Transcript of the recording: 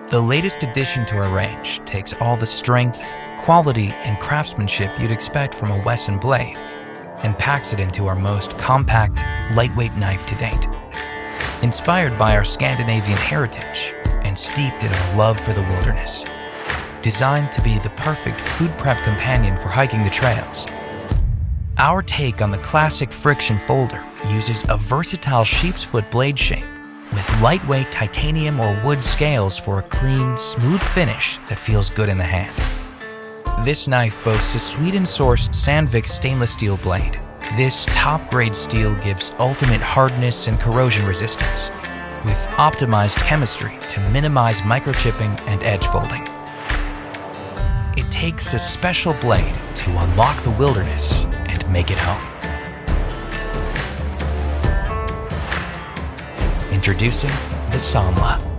The latest addition to our range takes all the strength, quality, and craftsmanship you'd expect from a WESN blade and packs it into our most compact, lightweight knife to date. Inspired by our Scandinavian heritage and steeped in our love for the wilderness. Designed to be the perfect food prep companion for hiking the trails. Our take on the classic friction folder uses a versatile sheep's foot blade shape with lightweight titanium or wood scales for a clean, smooth finish that feels good in the hand. This knife boasts a Sweden-sourced Sandvik stainless steel blade. This top-grade steel gives ultimate hardness and corrosion resistance, with optimized chemistry to minimize microchipping and edge folding. It takes a special blade to unlock the wilderness and make it home. Introducing the Samla.